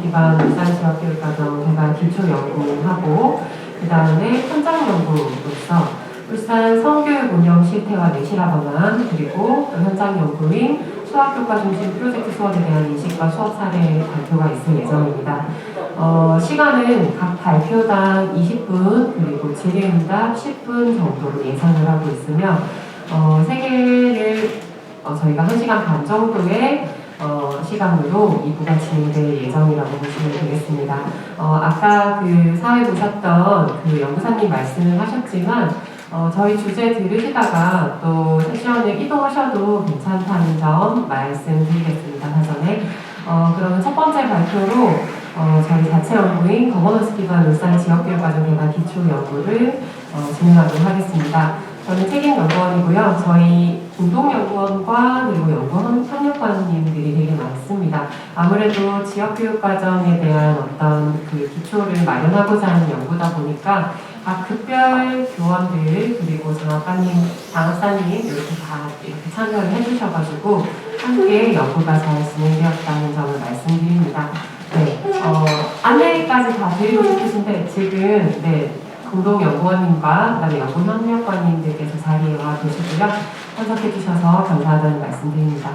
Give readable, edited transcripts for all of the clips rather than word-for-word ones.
기반 울산 지역교육과정 개발 기초연구하고 그 다음에 현장연구로서 울산 성교육 운영 실태와 내실화 방안 그리고 현장연구인 수학교과 중심 프로젝트 수업에 대한 인식과 수업 사례 발표가 있을 예정입니다. 시간은 각 발표당 20분 그리고 질의응답 10분 정도로 예상을 하고 있으며 3개를 저희가 1시간 반 정도의 시간으로 2부가 진행될 예정이라고 보시면 되겠습니다. 아까 그 사회 보셨던 그 연구사님 말씀을 하셨지만 저희 주제 들으시다가 또 세션을 이동하셔도 괜찮다는 점 말씀드리겠습니다. 사전에. 그러면 첫 번째 발표로 저희 자체 연구인 거버넌스 기반 울산 지역교육과정 개발 기초연구를 진행하도록 하겠습니다. 저는 책임연구원이고요. 저희 공동연구원과 그리고 연구원 협력관님들이 되게 많습니다. 아무래도 지역교육과정에 대한 어떤 그 기초를 마련하고자 하는 연구다 보니까 각 급별 교원들 그리고 장학사님 이렇게 다 이렇게 참여를 해주셔가지고 함께 연구가 잘 진행되었다는 점을 말씀드립니다. 네, 안내까지 다 드리고 싶으신데 지금 공동연구원님과 그다음에 연구협력관님들께서 자리에 와 계시고요. 참석해 주셔서 감사하다는 말씀드립니다.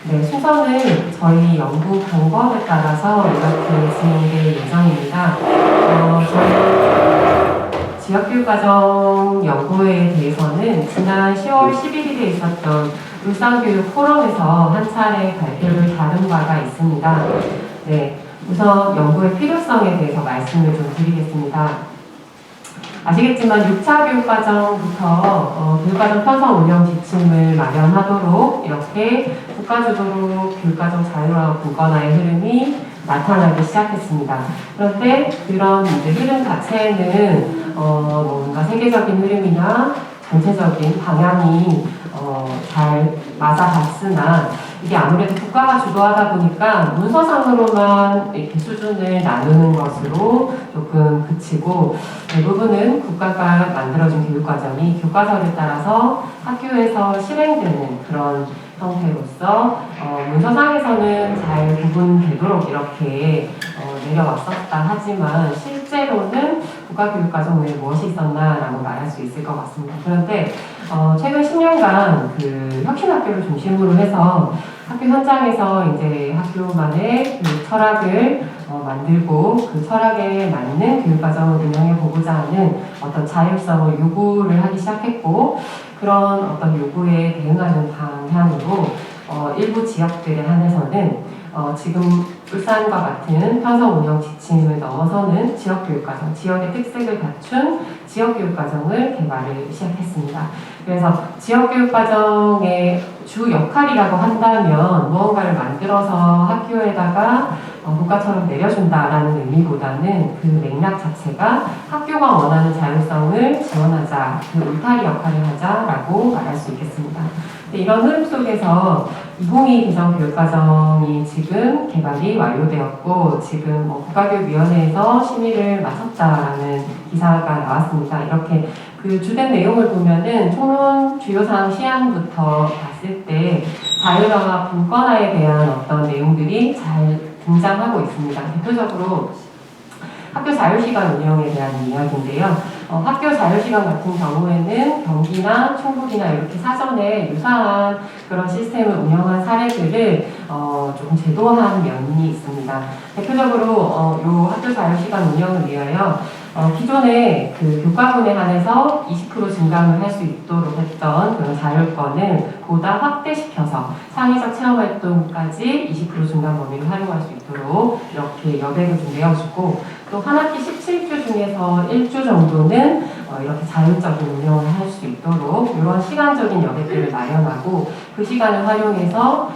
네, 순서는 저희 연구 방법에 따라서 이렇게 진행될 예정입니다. 저희 지역교육과정 연구에 대해서는 지난 10월 11일에 있었던 울산교육 포럼에서 한 차례 발표를 다룬 바가 있습니다. 네, 우선 연구의 필요성에 대해서 말씀을 좀 드리겠습니다. 아시겠지만 6차 교육과정부터 교육과정 편성 운영 지침을 마련하도록 이렇게 국가주도로 교육과정 자율화 분권화의 흐름이 나타나기 시작했습니다. 그런데 그런 흐름 자체는 뭔가 세계적인 흐름이나 전체적인 방향이 잘 맞아갔으나 이게 아무래도 국가가 주도하다 보니까 문서상으로만 이렇게 수준을 나누는 것으로 조금 그치고 대부분은 국가가 만들어준 교육과정이 교과서를 따라서 학교에서 실행되는 그런 형태로서 문서상에서는 잘 구분되도록 이렇게 내려왔었다 하지만 실제로는 국가교육과정 외에 무엇이 있었나라고 말할 수 있을 것 같습니다. 그런데 최근 10년간 그 혁신학교를 중심으로 해서 학교 현장에서 이제 학교만의 그 철학을 만들고 그 철학에 맞는 교육과정을 운영해 보고자 하는 어떤 자율성을 요구를 하기 시작했고 그런 어떤 요구에 대응하는 방향으로 일부 지역들에 한해서는 지금 울산과 같은 편성 운영 지침을 넘어서는 지역교육과정, 지역의 특색을 갖춘 지역교육과정을 개발을 시작했습니다. 그래서 지역교육과정의 주 역할이라고 한다면 무언가를 만들어서 학교에다가 국가처럼 내려준다라는 의미보다는 그 맥락 자체가 학교가 원하는 자율성을 지원하자, 그 울타리 역할을 하자라고 말할 수 있겠습니다. 이런 흐름 속에서 2022 개정 교육과정이 지금 개발이 완료되었고 지금 국가교육위원회에서 심의를 마쳤다라는 기사가 나왔습니다. 이렇게 그 주된 내용을 보면은 총론 주요사항 시안부터 봤을 때 자율화와 분권화에 대한 어떤 내용들이 잘 등장하고 있습니다. 대표적으로 학교 자율시간 운영에 대한 이야기인데요. 학교 자율시간 같은 경우에는 경기나 충북이나 이렇게 사전에 유사한 그런 시스템을 운영한 사례들을 조금 제도화한 면이 있습니다. 대표적으로 요 학교 자율시간 운영을 위하여 기존에 그 교과문에 한해서 20% 증감을 할 수 있도록 했던 그런 자율권을 보다 확대시켜서 창의적 체험활동까지 20% 증감 범위를 활용할 수 있도록 이렇게 여백을 좀 내어주고 또 한 학기 17주 중에서 1주 정도는 이렇게 자율적인 운영을 할 수 있도록 이런 시간적인 여백들을 마련하고 그 시간을 활용해서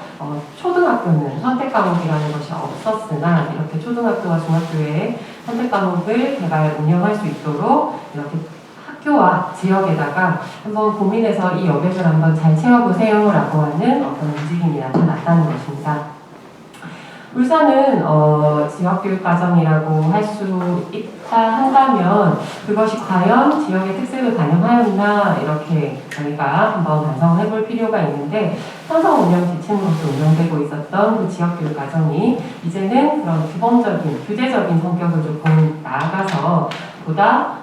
초등학교는 선택 과목이라는 것이 없었으나 이렇게 초등학교와 중학교에 선택 과목을 개발 운영할 수 있도록 이렇게 학교와 지역에다가 한번 고민해서 이 여백을 한번 잘 채워보세요 라고 하는 어떤 움직임이 나타났다는 것입니다. 울산은 지역교육과정이라고 할 수 있다 한다면 그것이 과연 지역의 특색을 반영하였나 이렇게 저희가 한번 반성을 해볼 필요가 있는데 편성 운영 지침으로서 운영되고 있었던 그 지역교육과정이 이제는 그런 기본적인 규제적인 성격을 조금 나아가서 보다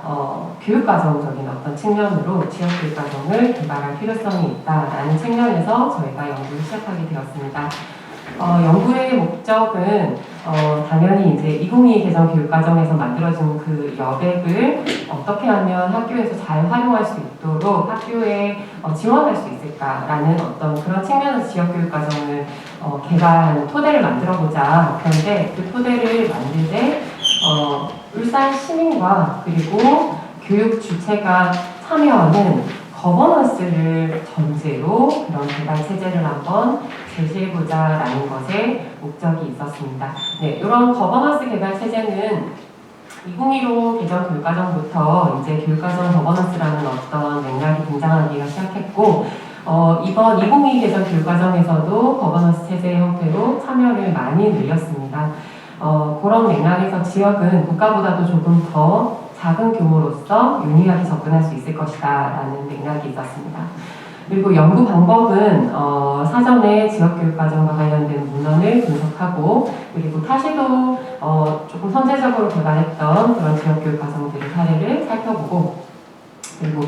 교육과정적인 어떤 측면으로 지역교육과정을 개발할 필요성이 있다라는 측면에서 저희가 연구를 시작하게 되었습니다. 연구의 목적은 당연히 이제 2022 개정 교육과정에서 만들어진 그 여백을 어떻게 하면 학교에서 잘 활용할 수 있도록 학교에 지원할 수 있을까라는 어떤 그런 측면에서 지역교육과정을 개발하는 토대를 만들어보자. 그런데 그 토대를 만들 때 울산 시민과 그리고 교육 주체가 참여하는 거버넌스를 전제로 그런 개발 체제를 한번 제시해보자라는 것에 목적이 있었습니다. 네, 이런 거버넌스 개발 체제는 2015 개정 교육과정부터 이제 교육과정 거버넌스라는 어떤 맥락이 등장하기가 시작했고, 이번 2022 개정 교육과정에서도 거버넌스 체제의 형태로 참여를 많이 늘렸습니다. 그런 맥락에서 지역은 국가보다도 조금 더 작은 규모로서 유리하게 접근할 수 있을 것이다 라는 맥락이 있었습니다. 그리고 연구 방법은 사전에 지역교육과정과 관련된 문헌을 분석하고 그리고 타시도 조금 선제적으로 개발했던 그런 지역교육과정들의 사례를 살펴보고 그리고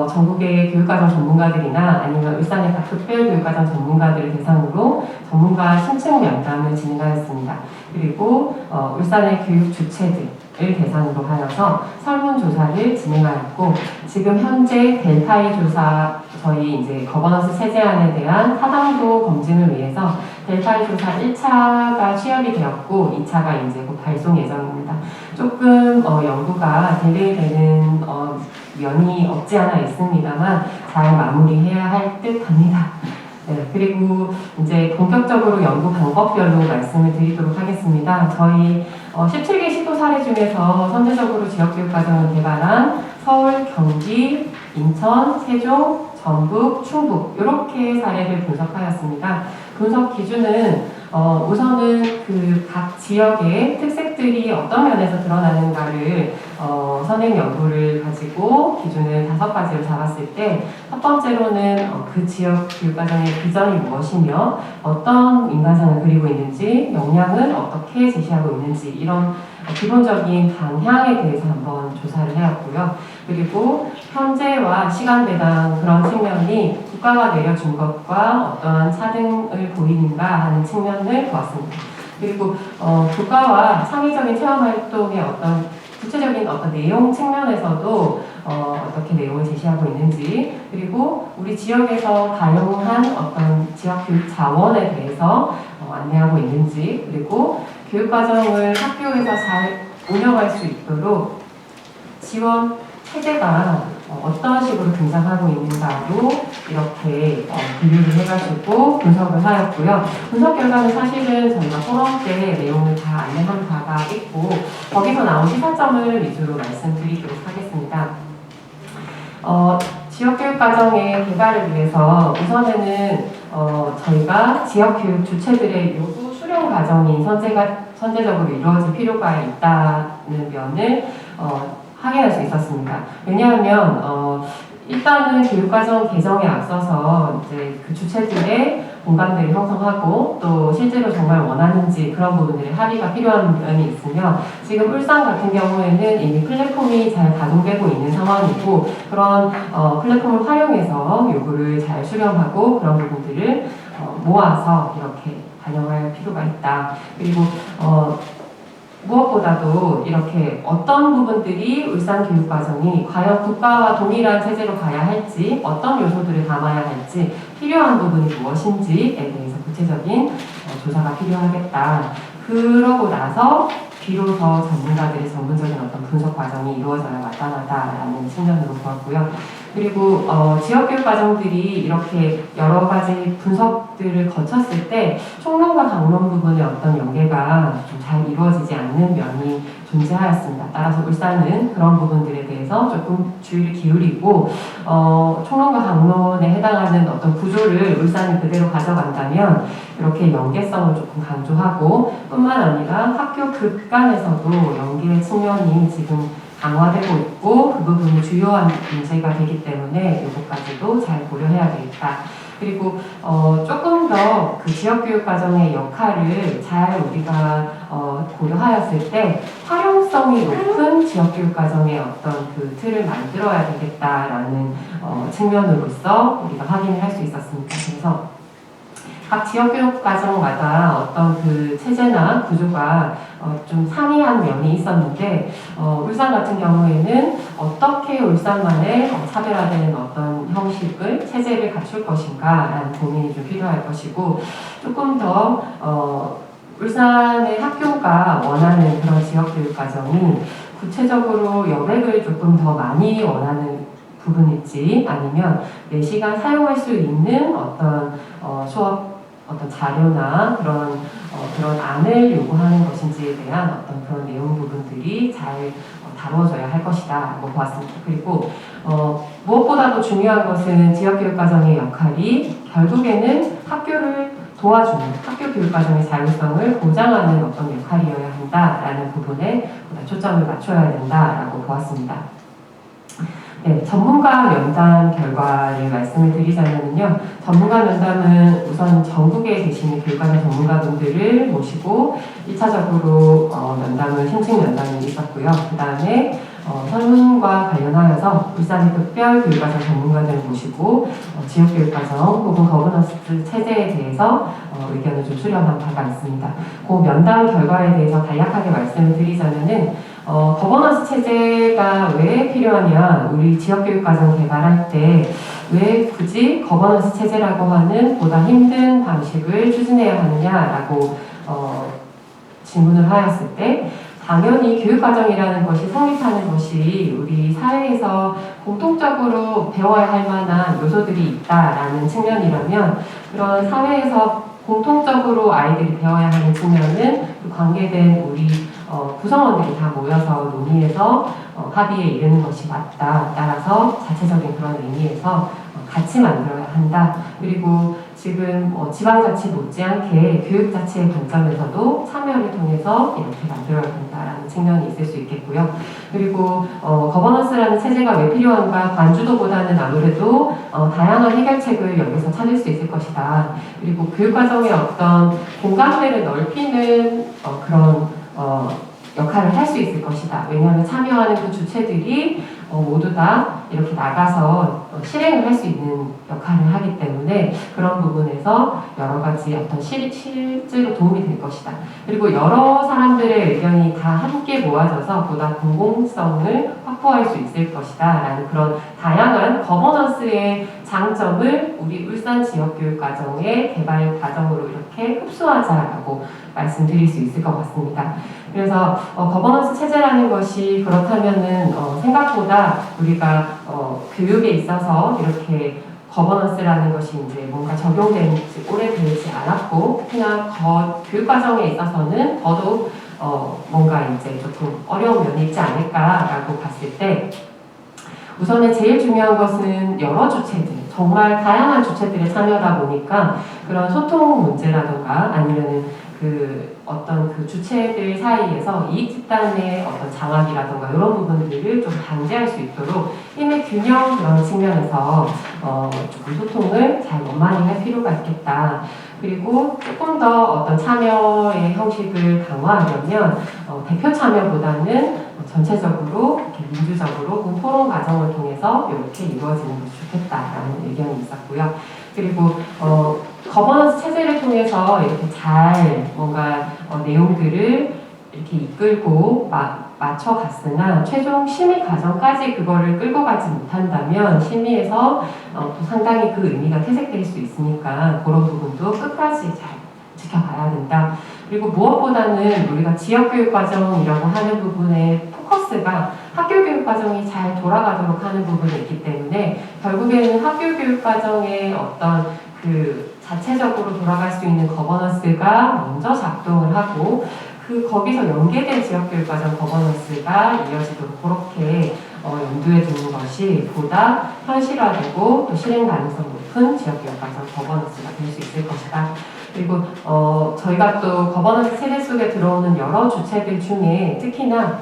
전국의 교육과정 전문가들이나 아니면 울산의 각 특별교육과정 전문가들을 대상으로 전문가 심층 면담을 진행하였습니다. 그리고 울산의 교육 주체들을 대상으로 하여서 설문조사를 진행하였고 지금 현재 델타이 조사 저희 이제 거버넌스 체제안에 대한 타당도 검증을 위해서 델타이 조사 1차가 취합이 되었고 2차가 이제 곧 발송 예정입니다. 조금 연구가 딜레이되는 면이 없지 않아 있습니다만 잘 마무리해야 할 듯합니다. 네, 그리고 이제 본격적으로 연구 방법별로 말씀을 드리도록 하겠습니다. 저희 17개 시도 사례 중에서 선제적으로 지역교육과정을 개발한 서울, 경기, 인천, 세종, 전북, 충북 이렇게 사례를 분석하였습니다. 분석 기준은 우선은 그 각 지역의 특색들이 어떤 면에서 드러나는가를 선행 연구를 가지고 기준을 5가지로 잡았을 때 첫 번째로는 그 지역 교육과정의 비전이 무엇이며 어떤 인간상을 그리고 있는지 역량은 어떻게 제시하고 있는지 이런 기본적인 방향에 대해서 한번 조사를 해왔고요. 그리고 현재와 시간 배당 그런 측면이 국가가 내려준 것과 어떠한 차등을 보이는가 하는 측면을 보았습니다. 그리고 국가와 창의적인 체험활동의 어떤 구체적인 어떤 내용 측면에서도 어떻게 내용을 제시하고 있는지 그리고 우리 지역에서 가용한 어떤 지역 교육 자원에 대해서 안내하고 있는지 그리고 교육과정을 학교에서 잘 운영할 수 있도록 지원 체제가 어떤 식으로 등장하고 있는가로 이렇게 분류를 해가지고 분석을 하였고요. 분석 결과는 사실은 저희가 포럼 때 내용을 다 안내한 바가 있고 거기서 나온 시사점을 위주로 말씀드리도록 하겠습니다. 지역교육과정의 개발을 위해서 우선에는 저희가 지역교육 주체들의 요구 수렴 과정이 선제적으로 이루어질 필요가 있다는 면을 확인할 수 있었습니다. 왜냐하면 일단은 교육과정 개정에 앞서서 이제 그 주체들의 공감대를 형성하고 또 실제로 정말 원하는지 그런 부분들의 합의가 필요한 면이 있으며 지금 울산 같은 경우에는 이미 플랫폼이 잘 가동되고 있는 상황이고 그런 플랫폼을 활용해서 요구를 잘 수렴하고 그런 부분들을 모아서 이렇게 반영할 필요가 있다. 그리고 무엇보다도 이렇게 어떤 부분들이 울산 교육과정이 과연 국가와 동일한 체제로 가야 할지 어떤 요소들을 담아야 할지 필요한 부분이 무엇인지에 대해서 구체적인 조사가 필요하겠다. 그러고 나서 비로소 전문가들의 전문적인 어떤 분석 과정이 이루어져야 마땅하다라는 측면으로 보았고요. 그리고 지역교육 과정들이 이렇게 여러 가지 분석들을 거쳤을 때 총론과 강론 부분의 어떤 연계가 좀 잘 이루어지지 않는 면이 존재하였습니다. 따라서 울산은 그런 부분들에 대해서 조금 주의를 기울이고 총론과 강론에 해당하는 어떤 구조를 울산이 그대로 가져간다면 이렇게 연계성을 조금 강조하고 뿐만 아니라 학교 급간에서도 연계 측면이 지금 강화되고 있고 그 부분이 주요한 문제가 되기 때문에 이것까지도 잘 고려해야 되겠다. 그리고 조금 더 그 지역교육 과정의 역할을 잘 우리가 고려하였을 때 활용성이 높은 지역교육 과정의 어떤 그 틀을 만들어야 되겠다라는 측면으로서 우리가 확인을 할 수 있었습니다. 그래서 각 지역교육 과정마다 어떤 그 체제나 구조가 좀 상이한 면이 있었는데 울산 같은 경우에는 어떻게 울산만의 차별화되는 어떤 형식을 체제를 갖출 것인가라는 고민이 좀 필요할 것이고 조금 더 울산의 학교가 원하는 그런 지역교육 과정이 구체적으로 여백을 조금 더 많이 원하는 부분일지 아니면 4시간 사용할 수 있는 어떤 수업 어떤 자료나 그런 안을 요구하는 것인지에 대한 어떤 그런 내용 부분들이 잘 다루어져야 할 것이다라고 보았습니다. 그리고 무엇보다도 중요한 것은 지역교육과정의 역할이 결국에는 학교를 도와주는 학교 교육과정의 자율성을 보장하는 어떤 역할이어야 한다라는 부분에 초점을 맞춰야 된다라고 보았습니다. 네, 전문가 면담 결과를 말씀을 드리자면요. 전문가 면담은 우선 전국에 계시는 교육과정 전문가분들을 모시고 1차적으로 면담을 심층 면담이 있었고요. 그 다음에 설문과 관련하여서 울산의 특별 교육과정 전문가들을 모시고 지역교육과정 혹은 거버넌스 체제에 대해서 의견을 좀 수렴한 바가 있습니다. 그 면담 결과에 대해서 간략하게 말씀을 드리자면은 거버넌스 체제가 왜 필요하냐, 우리 지역교육과정 개발할 때 왜 굳이 거버넌스 체제라고 하는 보다 힘든 방식을 추진해야 하느냐라고 질문을 하였을 때 당연히 교육과정이라는 것이 성립하는 것이 우리 사회에서 공통적으로 배워야 할 만한 요소들이 있다라는 측면이라면 그런 사회에서 공통적으로 아이들이 배워야 하는 측면은 그 관계된 우리 구성원들이 다 모여서 논의해서 합의에 이르는 것이 맞다. 따라서 자체적인 그런 의미에서 같이 만들어야 한다. 그리고 지금 지방자치 못지않게 교육자치의 관점에서도 참여를 통해서 이렇게 만들어야 된다라는 측면이 있을 수 있겠고요. 그리고 거버넌스라는 체제가 왜 필요한가 관주도보다는 아무래도 다양한 해결책을 여기서 찾을 수 있을 것이다. 그리고 교육과정의 어떤 공감대를 넓히는 그런 역할을 할 수 있을 것이다. 왜냐하면 참여하는 그 주체들이 모두 다 이렇게 나가서 실행을 할 수 있는 역할을 하기 때문에 그런 부분에서 여러 가지 어떤 실제로 도움이 될 것이다. 그리고 여러 사람들의 의견이 다 함께 모아져서 보다 공공성을 확보할 수 있을 것이다. 라는 그런 다양한 거버넌스의 장점을 우리 울산 지역교육과정의 개발 과정으로 이렇게 흡수하자라고 말씀드릴 수 있을 것 같습니다. 그래서 거버넌스 체제라는 것이 그렇다면은 생각보다 우리가 교육에 있어서 이렇게 거버넌스라는 것이 이제 뭔가 적용된 지 오래되지 않았고 특히나 교육과정에 있어서는 더더욱 뭔가 이제 조금 어려운 면이 있지 않을까라고 봤을 때 우선은 제일 중요한 것은 여러 주체들, 정말 다양한 주체들의 참여다 보니까 그런 소통 문제라든가 아니면은 어떤 그 주체들 사이에서 이익 집단의 어떤 장악이라든가 이런 부분들을 좀 방지할 수 있도록 힘의 균형 그런 측면에서 조금 소통을 잘 원만히 할 필요가 있겠다. 그리고 조금 더 어떤 참여의 형식을 강화하려면 대표 참여보다는 전체적으로 이렇게 민주적으로 토론 과정을 통해서 이렇게 이루어지는 것이 좋겠다라는 의견이 있었고요. 그리고 거버넌스 체제를 통해서 이렇게 잘 뭔가 내용들을 이렇게 이끌고 맞춰갔으나 최종 심의 과정까지 그거를 끌고 가지 못한다면 심의에서 또 상당히 그 의미가 퇴색될 수 있으니까 그런 부분도 끝까지 잘 지켜가야 된다. 그리고 무엇보다는 우리가 지역교육 과정이라고 하는 부분에 포커스 포커스가 학교 교육 과정이 잘 돌아가도록 하는 부분이 있기 때문에 결국에는 학교 교육 과정의 어떤 그 자체적으로 돌아갈 수 있는 거버넌스가 먼저 작동을 하고 거기서 연계된 지역교육과정 거버넌스가 이어지도록 그렇게 염두에 두는 것이 보다 현실화되고 또 실행 가능성 높은 지역교육과정 거버넌스가 될 수 있을 것이다. 그리고 저희가 또 거버넌스 체계 속에 들어오는 여러 주체들 중에 특히나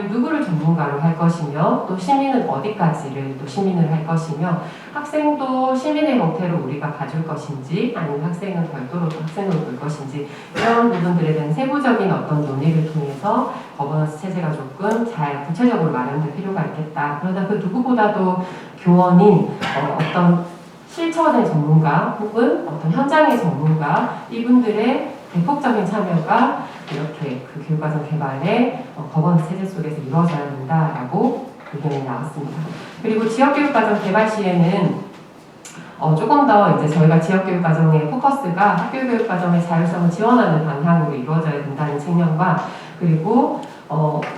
누구를 전문가로 할 것이며 또 시민은 어디까지를 또 시민을 할 것이며 학생도 시민의 형태로 우리가 봐줄 것인지 아니면 학생은 별도로 학생으로 볼 것인지 이런 부분들에 대한 세부적인 어떤 논의를 통해서 거버넌스 체제가 조금 잘 구체적으로 마련될 필요가 있겠다. 그러다 그 누구보다도 교원인 어떤 실천의 전문가 혹은 어떤 현장의 전문가 이분들의 대폭적인 참여가 이렇게 그 교육과정 개발의 거버넌스 체제 속에서 이루어져야 된다라고 의견이 나왔습니다. 그리고 지역교육과정 개발 시에는 조금 더 이제 저희가 지역교육과정의 포커스가 학교교육과정의 자율성을 지원하는 방향으로 이루어져야 된다는 측면과 그리고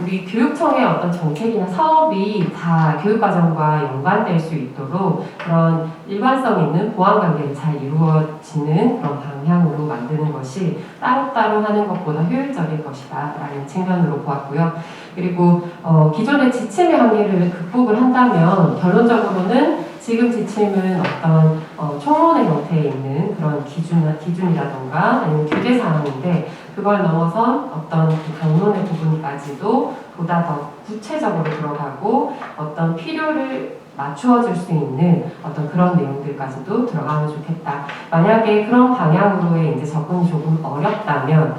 우리 교육청의 어떤 정책이나 사업이 다 교육과정과 연관될 수 있도록 그런 일관성 있는 보완관계를 잘 이루어지는 그런 방향으로 만드는 것이 따로따로 하는 것보다 효율적일 것이다 라는 측면으로 보았고요. 그리고 기존의 지침의 한계를 극복을 한다면 결론적으로는 지금 지침은 어떤 총론의 형태에 있는 그런 기준이라던가 아니면 규제 사항인데 그걸 넘어선 어떤 그 강론의 부분까지도 보다 더 구체적으로 들어가고 어떤 필요를 맞추어 줄 수 있는 어떤 그런 내용들까지도 들어가면 좋겠다. 만약에 그런 방향으로의 이제 접근이 조금 어렵다면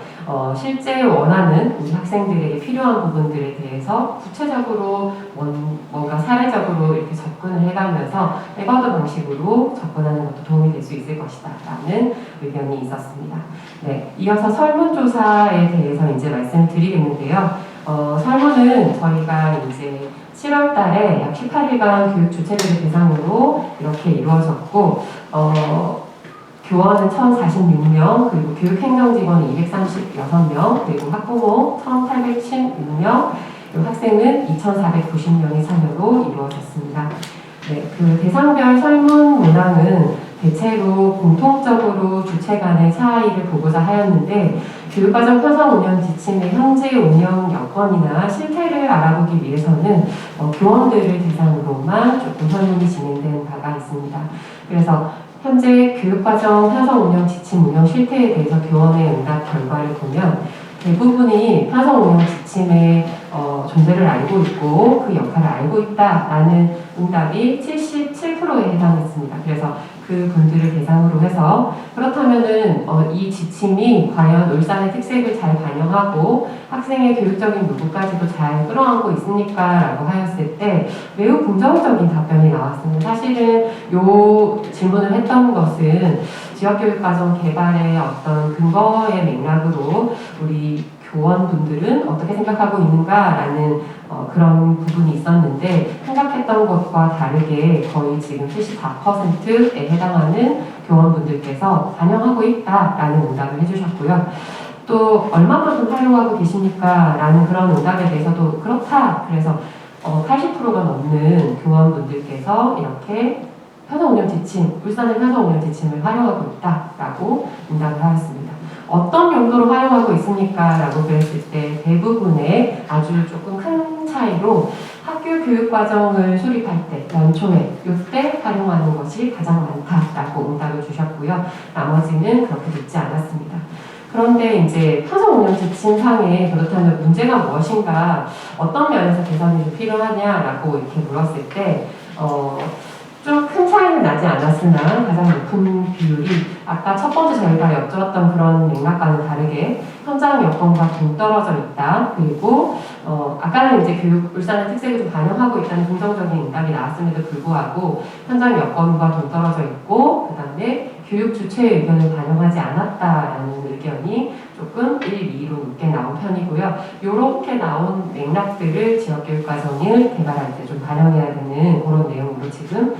실제 원하는 우리 학생들에게 필요한 부분들에 대해서 구체적으로 뭔가 사례적으로 이렇게 접근을 해가면서 에버드 방식으로 접근하는 것도 도움이 될 수 있을 것이다 라는 의견이 있었습니다. 네, 이어서 설문조사에 대해서 이제 말씀을 드리겠는데요. 설문은 저희가 이제 7월 달에 약 18일간 교육 주체들을 대상으로 이렇게 이루어졌고, 교원은 1,046명, 그리고 교육행정직원은 236명, 그리고 학부모 1,816명, 그리고 학생은 2,490명의 참여로 이루어졌습니다. 네, 그 대상별 설문 문항은 대체로 공통적으로 주체 간의 차이를 보고자 하였는데 교육과정 편성 운영 지침의 현재 운영 여건이나 실태를 알아보기 위해서는 교원들을 대상으로만 조금 설문이 진행된 바가 있습니다. 그래서 현재 교육과정 편성 운영 지침 운영 실태에 대해서 교원의 응답 결과를 보면 대부분이 편성 운영 지침의 존재를 알고 있고 그 역할을 알고 있다라는 응답이 77%에 해당했습니다. 그래서 그 분들을 대상으로 해서 그렇다면은 이 지침이 과연 울산의 특색을 잘 반영하고 학생의 교육적인 요구까지도 잘 끌어안고 있습니까? 라고 하였을 때 매우 긍정적인 답변이 나왔습니다. 사실은 이 질문을 했던 것은 지역교육과정 개발의 어떤 근거의 맥락으로 우리 교원분들은 어떻게 생각하고 있는가라는 그런 부분이 있었는데 생각했던 것과 다르게 거의 지금 74%에 해당하는 교원분들께서 반영하고 있다라는 응답을 해주셨고요. 또 얼마만큼 활용하고 계십니까? 라는 그런 응답에 대해서도 그렇다. 그래서 80%가 넘는 교원분들께서 이렇게 편성운영 지침, 울산의 편성운영 지침을 활용하고 있다라고 응답을 하였습니다. 어떤 용도로 활용하고 있습니까? 라고 그랬을 때 대부분의 아주 조금 큰 차이로 학교 교육과정을 수립할 때, 연초에, 이때 활용하는 것이 가장 많다라고 응답을 주셨고요. 나머지는 그렇게 늦지 않았습니다. 그런데 이제 편성운영 지침상에 그렇다면 문제가 무엇인가, 어떤 면에서 개선이 필요하냐라고 이렇게 물었을 때, 좀 큰 차이는 나지 않았으나 가장 높은 비율이 아까 첫 번째 저희가 여쭈었던 그런 맥락과는 다르게 현장 여건과 동떨어져 있다. 그리고 아까는 이제 울산의 특색을 좀 반영하고 있다는 긍정적인 응답이 나왔음에도 불구하고 현장 여건과 동떨어져 있고 그 다음에 교육 주체의 의견을 반영하지 않았다라는 의견이 조금 1, 2로 높게 나온 편이고요. 이렇게 나온 맥락들을 지역교육과정을 개발할 때 좀 반영해야 되는 그런 내용으로 지금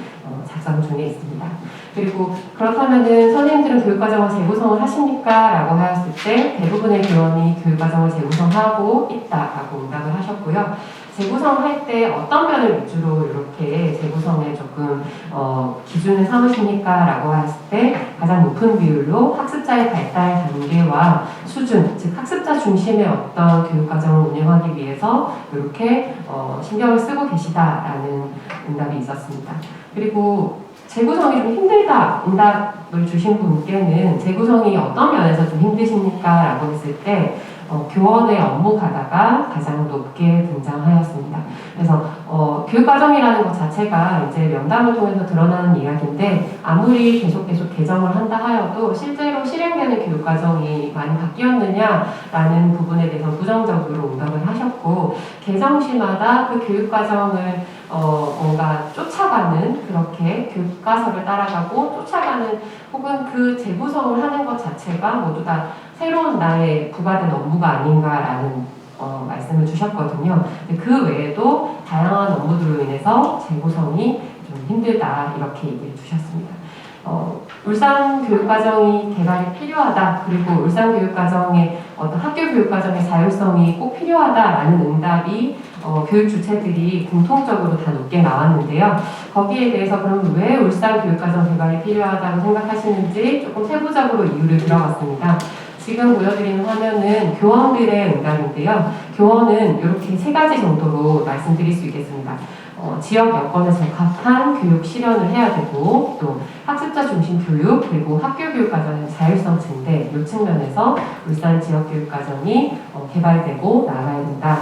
작성 중에 있습니다. 그리고 그렇다면은 선생님들은 교육과정을 재구성을 하십니까? 라고 하였을 때 대부분의 교원이 교육과정을 재구성하고 있다라고 응답을 하셨고요. 재구성할 때 어떤 면을 위주로 이렇게 재구성에 조금 기준을 삼으십니까? 라고 했을 때 가장 높은 비율로 학습자의 발달 단계와 수준, 즉 학습자 중심의 어떤 교육과정을 운영하기 위해서 이렇게 신경을 쓰고 계시다라는 응답이 있었습니다. 그리고 재구성이 좀 힘들다 응답을 주신 분께는 재구성이 어떤 면에서 좀 힘드십니까? 라고 했을 때 교원의 업무 가다가 가장 높게 등장하였습니다. 그래서 교육과정이라는 것 자체가 이제 면담을 통해서 드러나는 이야기인데 아무리 계속 개정을 한다 하여도 실제로 실행되는 교육과정이 많이 바뀌었느냐라는 부분에 대해서 부정적으로 응답을 하셨고 개정시마다 그 교육과정을 뭔가 쫓아가는 그렇게 교과서를 따라가고 쫓아가는 혹은 그 재구성을 하는 것 자체가 모두 다 새로운 나의 부과된 업무가 아닌가라는 말씀을 주셨거든요. 그 외에도 다양한 업무들로 인해서 재구성이 좀 힘들다 이렇게 얘기를 주셨습니다. 울산 교육과정이 개발이 필요하다. 그리고 울산 교육과정의 어떤 학교 교육과정의 자율성이 꼭 필요하다라는 응답이 교육 주체들이 공통적으로 다 높게 나왔는데요. 거기에 대해서 그럼 왜 울산 교육과정 개발이 필요하다고 생각하시는지 조금 세부적으로 이유를 들어봤습니다. 지금 보여드리는 화면은 교원들의 응답인데요. 교원은 이렇게 세 가지 정도로 말씀드릴 수 있겠습니다. 지역 여건에 적합한 교육 실현을 해야 되고 또 학습자 중심 교육 그리고 학교 교육 과정의 자율성 증대 이 측면에서 울산 지역 교육 과정이 개발되고 나가야 된다.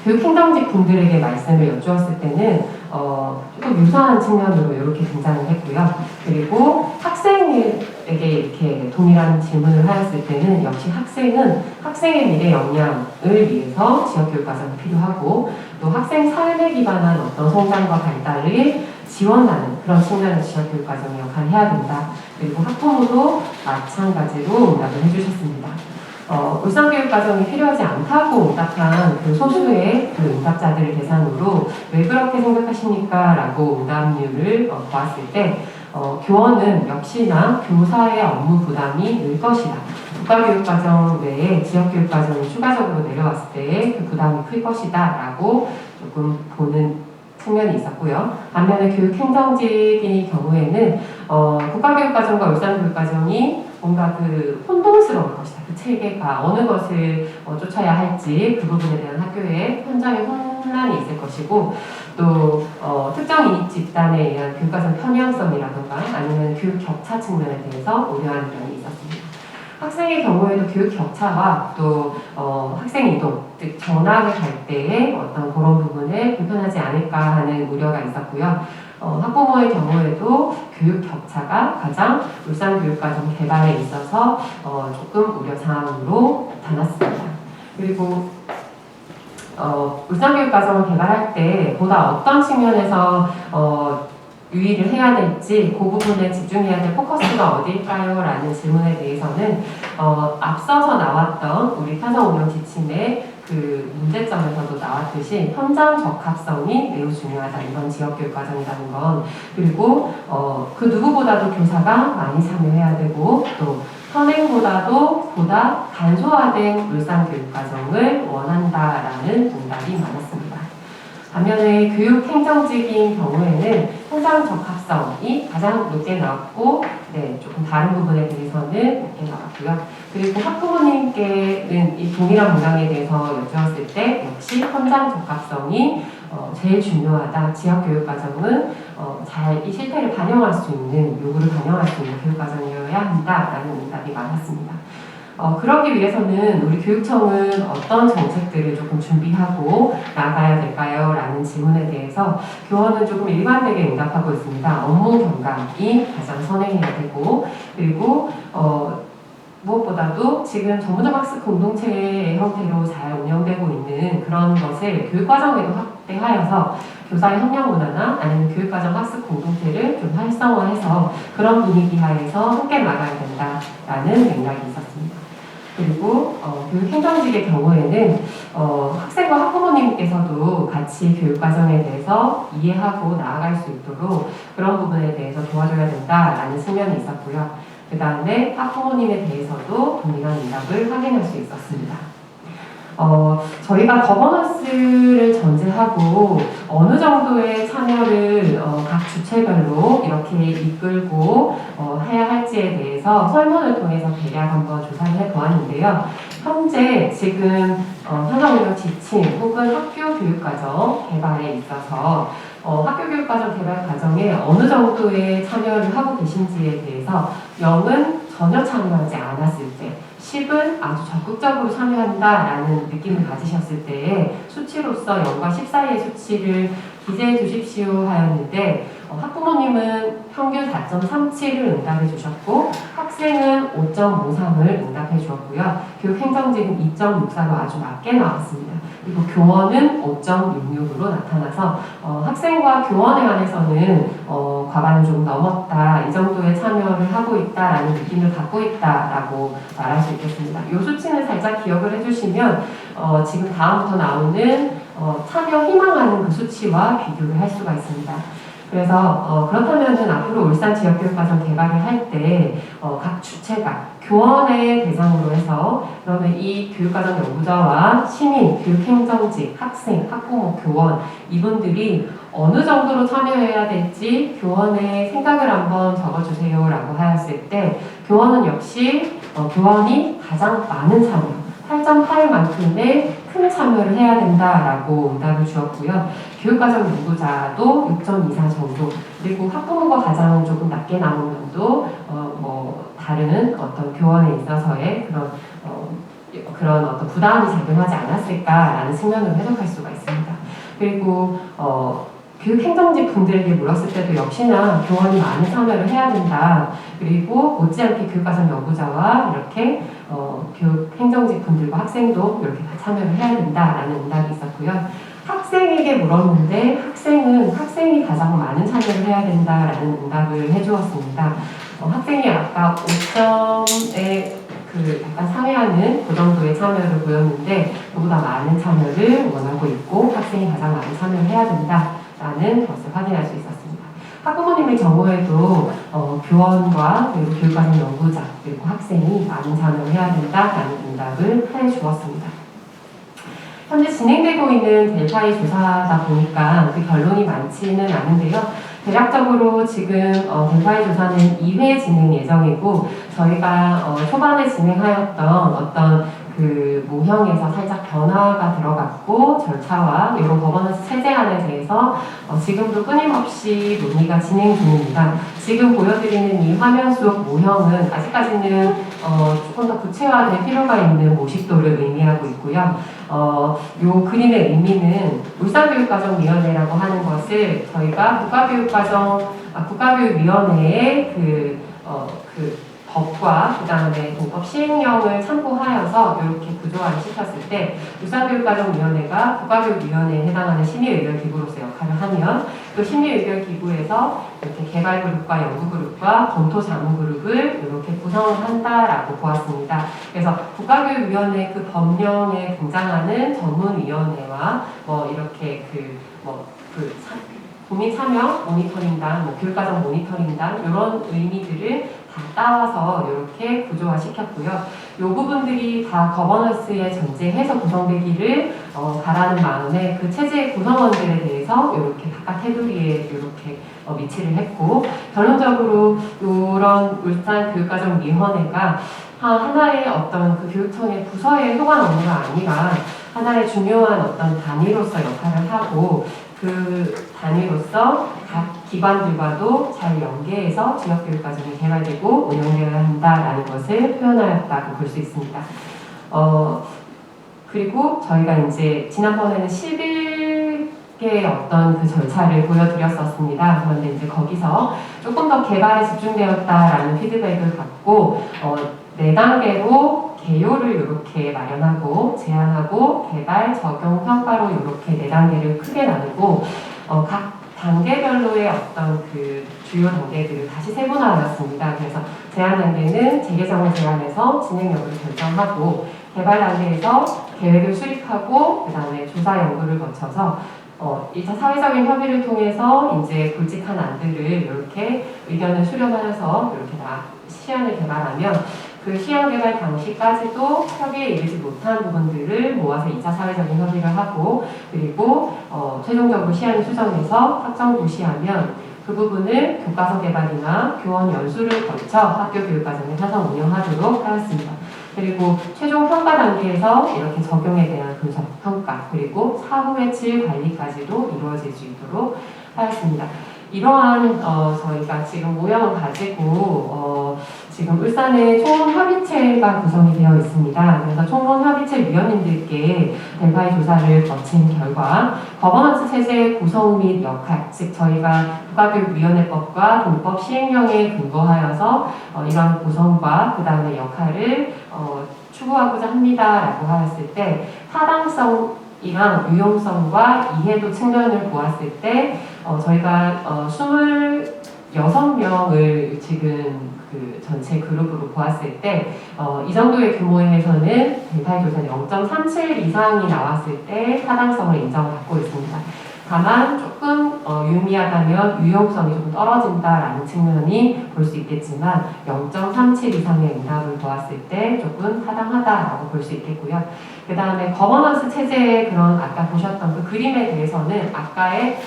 교육 행정직 분들에게 말씀을 여쭈었을 때는 조금 유사한 측면으로 이렇게 등장을 했고요. 그리고 학생에게 이렇게 동일한 질문을 하였을 때는 역시 학생은 학생의 미래 역량을 위해서 지역교육과정이 필요하고 또 학생 삶에 기반한 어떤 성장과 발달을 지원하는 그런 측면에서 지역교육과정의 역할을 해야 된다. 그리고 학부모도 마찬가지로 응답을 해주셨습니다. 울산교육과정이 필요하지 않다고 응답한 그 소수의 그 응답자들을 대상으로 왜 그렇게 생각하십니까? 라고 응답률을 보았을 때 교원은 역시나 교사의 업무 부담이 늘 것이다. 국가교육과정 외에 지역교육과정이 추가적으로 내려왔을 때 그 부담이 클 것이다 라고 조금 보는 측면이 있었고요. 반면에 교육행정직의 경우에는 국가교육과정과 울산교육과정이 뭔가 그 혼동스러울 것이다. 그 체계가 어느 것을 쫓아야 할지 그 부분에 대한 학교의 현장의 혼란이 있을 것이고 또 특정 이익 집단에 의한 교육과정 편향성이라든가 아니면 교육 격차 측면에 대해서 우려하는 면이 있었습니다. 학생의 경우에도 교육 격차와 또 학생 이동, 즉 전학을 갈 때의 어떤 그런 부분에 불편하지 않을까 하는 우려가 있었고요. 학부모의 경우에도 교육 격차가 가장 울산교육과정 개발에 있어서 조금 우려사항으로 나타났습니다. 그리고 울산교육과정을 개발할 때 보다 어떤 측면에서 유의를 해야 될지 그 부분에 집중해야 될 포커스가 어디일까요? 라는 질문에 대해서는 앞서서 나왔던 우리 타성 운영 지침의 그 문제점에서도 나왔듯이 현장 적합성이 매우 중요하다. 이번 지역교육과정이라는 건. 그리고 그 누구보다도 교사가 많이 참여해야 되고 또 선행보다도 보다 간소화된 울산교육과정을 원한다라는 응답이 많았습니다. 반면에 교육행정직인 경우에는 현장 적합성이 가장 높게 나왔고 조금 다른 부분에 대해서는 높게 나왔고요. 그리고 학부모님께는 이 동일한 문항에 대해서 여쭈었을 때 역시 현장 적합성이 제일 중요하다. 지역교육과정은 잘 이 실태를 반영할 수 있는, 요구를 반영할 수 있는 교육과정이어야 한다라는 응답이 많았습니다. 그러기 위해서는 우리 교육청은 어떤 정책들을 조금 준비하고 나가야 될까요? 라는 질문에 대해서 교원은 조금 일관되게 응답하고 있습니다. 업무 경감이 가장 선행해야 되고 그리고 무엇보다도 지금 전문적 학습 공동체의 형태로 잘 운영되고 있는 그런 것을 교육과정에도 확대하여서 교사의 협력 문화나 아니면 교육과정 학습 공동체를 좀 활성화해서 그런 분위기 하에서 함께 나가야 된다라는 맥락이 있었습니다. 그리고 교육행정직의 경우에는 학생과 학부모님께서도 같이 교육과정에 대해서 이해하고 나아갈 수 있도록 그런 부분에 대해서 도와줘야 된다라는 측면이 있었고요. 그 다음에 학부모님에 대해서도 동일한 응답을 확인할 수 있었습니다. 저희가 거버넌스를 전제하고 어느 정도의 참여를 각 주체별로 이렇게 이끌고 해야 할지에 대해서 설문을 통해서 대략 한번 조사를 해보았는데요. 현재 지금 현장운영 지침 혹은 학교 교육과정 개발에 있어서 학교 교육과정 개발 과정에 어느 정도의 참여를 하고 계신지에 대해서 0은 전혀 참여하지 않았을 때, 10은 아주 적극적으로 참여한다라는 느낌을 가지셨을 때에 수치로서 0과 10 사이의 수치를 기재해 주십시오 하였는데 학부모님은 평균 4.37을 응답해 주셨고 학생은 5.53을 응답해 주었고요. 교육행정직은 2.64로 아주 낮게 나왔습니다. 그리고 교원은 5.66으로 나타나서 학생과 교원에 관해서는 과반을 조금 넘었다, 이 정도의 참여를 하고 있다라는 느낌을 갖고 있다라고 말할 수 있겠습니다. 이 수치는 살짝 기억을 해주시면 지금 다음부터 나오는 참여 희망하는 그 수치와 비교를 할 수가 있습니다. 그래서 그렇다면은 앞으로 울산 지역교육과정 개발을 할 때 각 주체가 교원의 대상으로 해서 그러면 이 교육과정 연구자와 시민, 교육행정직, 학생, 학부모, 교원 이분들이 어느 정도로 참여해야 될지 교원의 생각을 한번 적어주세요 라고 하였을 때 교원은 역시 교원이 가장 많은 참여 8.8만큼의 큰 참여를 해야 된다라고 응답을 주었고요. 교육과정 연구자도 6.24 정도, 그리고 학부모가 가장 조금 낮게 나온 면도 다른 어떤 교원에 있어서의 그런 어떤 부담이 작용하지 않았을까라는 측면으로 해석할 수가 있습니다. 그리고 교육행정직 분들에게 물었을 때도 역시나 교원이 많은 참여를 해야 된다. 그리고 못지않게 교육과정 연구자와 이렇게 교육행정직 분들과 학생도 이렇게 다 참여를 해야 된다라는 응답이 있었고요. 학생에게 물었는데 학생이 가장 많은 참여를 해야 된다라는 응답을 해주었습니다. 학생이 아까 5점에 약간 상회하는 그 정도의 참여를 보였는데 그보다 많은 참여를 원하고 있고 학생이 가장 많은 참여를 해야 된다라는 것을 확인할 수 있었습니다. 학부모님의 경우에도 교원과 그리고 교육과정 연구자 그리고 학생이 많은 참여를 해야 된다라는 응답을 해주었습니다. 현재 진행되고 있는 델파이 조사다 보니까 그 결론이 많지는 않은데요. 대략적으로 지금 델파이 조사는 2회 진행 예정이고 저희가 초반에 진행하였던 어떤 그 모형에서 살짝 변화가 들어갔고 절차와 이런 거버넌스 체제안에 대해서 지금도 끊임없이 논의가 진행 중입니다. 지금 보여드리는 이 화면 속 모형은 아직까지는 조금 더 구체화될 필요가 있는 모식도를 의미하고 있고요. 요 그림의 의미는 울산교육과정위원회라고 하는 것을 저희가 국가교육위원회의 그 법과 그 다음에 동법 시행령을 참고하여서 이렇게 구조화를 시켰을 때 울산교육과정위원회가 국가교육위원회에 해당하는 심의의결기구로서 역할을 하면 그 심의의결기구에서 이렇게 개발그룹과 연구그룹과 검토자문그룹을 이렇게 구성을 한다라고 보았습니다. 그래서 국가교육위원회 그 법령에 등장하는 전문위원회와 이렇게 국민참여 모니터링단, 교육과정 모니터링단 이런 의미들을 다 따와서 이렇게 구조화 시켰고요. 이 부분들이 다 거버넌스의 전제해서 구성되기를 바라는 마음에 그 체제의 구성원들에 대해서 이렇게 바깥 테두리에 이렇게 위치를 했고 결론적으로 이런 울산교육과정위원회가 하나의 어떤 그 교육청의 부서에 속한 업무가 아니라 하나의 중요한 어떤 단위로서 역할을 하고 그 단위로서 각 기관들과도 잘 연계해서 지역교육과정이 개발되고 운영되어야 한다라는 것을 표현하였다고 볼 수 있습니다. 그리고 저희가 이제 지난번에는 11개의 어떤 그 절차를 보여드렸었습니다. 그런데 이제 거기서 조금 더 개발에 집중되었다라는 피드백을 받고 4단계로 개요를 이렇게 마련하고 제안하고 개발, 적용, 평가로 이렇게 4단계를 크게 나누고 각 단계별로의 어떤 그 주요 단계들을 다시 세분화하였습니다. 그래서 제안 단계는 재개정을 제안해서 진행 여부를 결정하고 개발 단계에서 계획을 수립하고 그 다음에 조사 연구를 거쳐서 2차 사회적인 협의를 통해서 이제 굵직한 안들을 이렇게 의견을 수렴하여서 이렇게 다 시안을 개발하면 그 시안 개발 당시까지도 협의에 이르지 못한 부분들을 모아서 2차 사회적인 협의를 하고 그리고 최종적으로 시안을 수정해서 학정 고시하면 그 부분을 교과서 개발이나 교원 연수를 거쳐 학교 교육과정에 사서 운영하도록 하였습니다. 그리고 최종 평가 단계에서 이렇게 적용에 대한 분석, 평가, 그리고 사후의 질 관리까지도 이루어질 수 있도록 하였습니다. 이러한 저희가 지금 모형을 가지고 지금 울산에 총론협의체가 구성이 되어 있습니다. 그래서 총론협의체 위원님들께 델파이 조사를 거친 결과 거버넌스 체제의 구성 및 역할, 즉 저희가 국가교육위원회법과 동법 시행령에 근거하여서 이러한 구성과 그 다음에 역할을 추구하고자 합니다라고 하였을 때 타당성이랑 유용성과 이해도 측면을 보았을 때 저희가 26명을 지금 그 전체 그룹으로 보았을 때 이 정도의 규모에서는 델파이 조사는 0.37 이상이 나왔을 때 타당성을 인정받고 있습니다. 다만 조금 유의미하다면 유용성이 좀 떨어진다라는 측면이 볼 수 있겠지만 0.37 이상의 응답을 보았을 때 조금 타당하다라고 볼 수 있겠고요. 그 다음에 거버넌스 체제의 그런 아까 보셨던 그 그림에 대해서는 아까의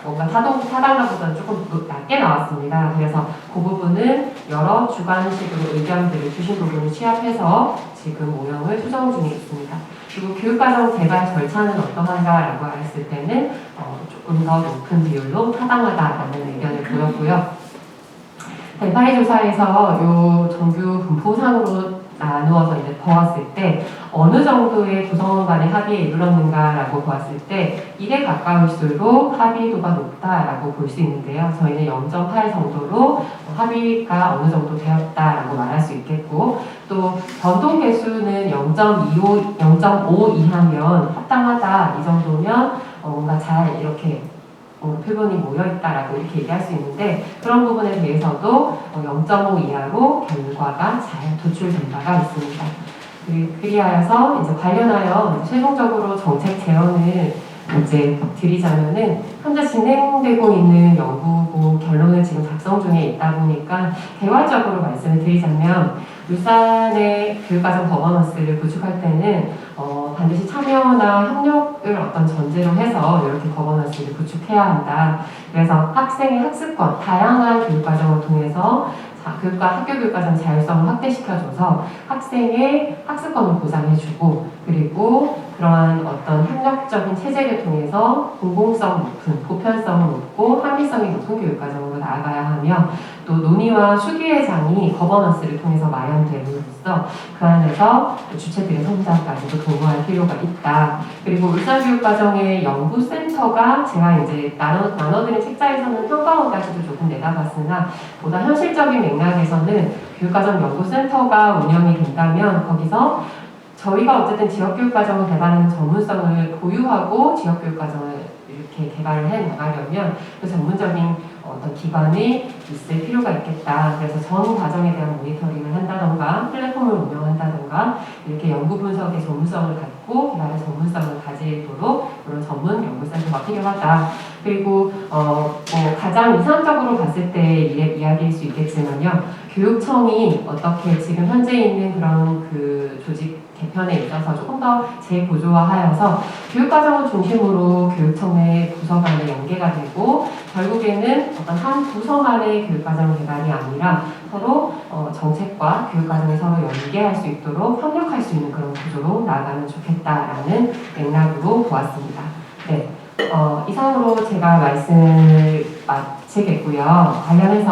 뭔가 타당가보다는 조금 낮게 나왔습니다. 그래서 그 부분은 여러 주관식으로 의견들을 주신 부분을 취합해서 지금 모형을 수정 중에 있습니다. 그리고 교육과정 개발 절차는 어떠한가라고 했을 때는 조금 더 높은 비율로 타당하다라는 의견을 보였고요. 델파이 조사에서 이 정규 분포상으로 나누어서 이제 보았을 때 어느 정도의 구성원 간의 합의에 이르렀는가라고 보았을 때 1에 가까울수록 합의도가 높다라고 볼 수 있는데요. 저희는 0.8 정도로 합의가 어느 정도 되었다라고 말할 수 있겠고 또 변동 개수는 0.5 이하면 합당하다 이 정도면 뭔가 잘 이렇게 표본이 모여있다라고 이렇게 얘기할 수 있는데 그런 부분에 대해서도 0.5 이하로 결과가 잘 도출된 바가 있습니다. 그리하여서 이제 관련하여 최종적으로 정책 제언을 이제 드리자면은 현재 진행되고 있는 연구고 결론을 지금 작성 중에 있다 보니까 개괄적으로 말씀을 드리자면 울산의 교육과정 거버넌스를 구축할 때는 반드시 참여나 협력을 어떤 전제로 해서 이렇게 거버넌스를 구축해야 한다. 그래서 학생의 학습권, 다양한 교육과정을 통해서 학교 교육과정 자율성을 확대시켜줘서 학생의 학습권을 보장해주고 그리고 그러한 어떤 협력적인 체제를 통해서 공공성 높은, 보편성을 높고 합리성이 높은 교육과정으로 나아가야 하며 또 논의와 수기회장이 거버넌스를 통해서 마련됨으로써 그 안에서 주체들의 성장까지도 도모할 필요가 있다. 그리고 울산교육과정의 연구센터가 제가 이제 나눠드린 책자에서는 평가원까지도 조금 내다봤으나 보다 현실적인 맥락에서는 교육과정 연구센터가 운영이 된다면 거기서 저희가 어쨌든 지역교육과정을 개발하는 전문성을 보유하고 지역교육과정을 이렇게 개발을 해 나가려면 그 전문적인 어떤 기관이 있을 필요가 있겠다. 그래서 전 과정에 대한 모니터링을 한다던가 플랫폼을 운영한다던가 이렇게 연구 분석의 전문성을 갖고 개발의 전문성을 가지도록 그런 전문 연구센터가 필요하다. 그리고 가장 이상적으로 봤을 때 이야기일 수 있겠지만요. 교육청이 어떻게 지금 현재 있는 그런 그 조직 개편에 있어서 조금 더 재구조화하여서 교육과정을 중심으로 교육청 내 부서 간의 연계가 되고 결국에는 어떤 한 부서만의 교육과정 개발이 아니라 서로 정책과 교육과정이 서로 연계할 수 있도록 협력할 수 있는 그런 구조로 나아가면 좋겠다라는 맥락으로 보았습니다. 네, 이상으로 제가 말씀을 마치겠고요. 관련해서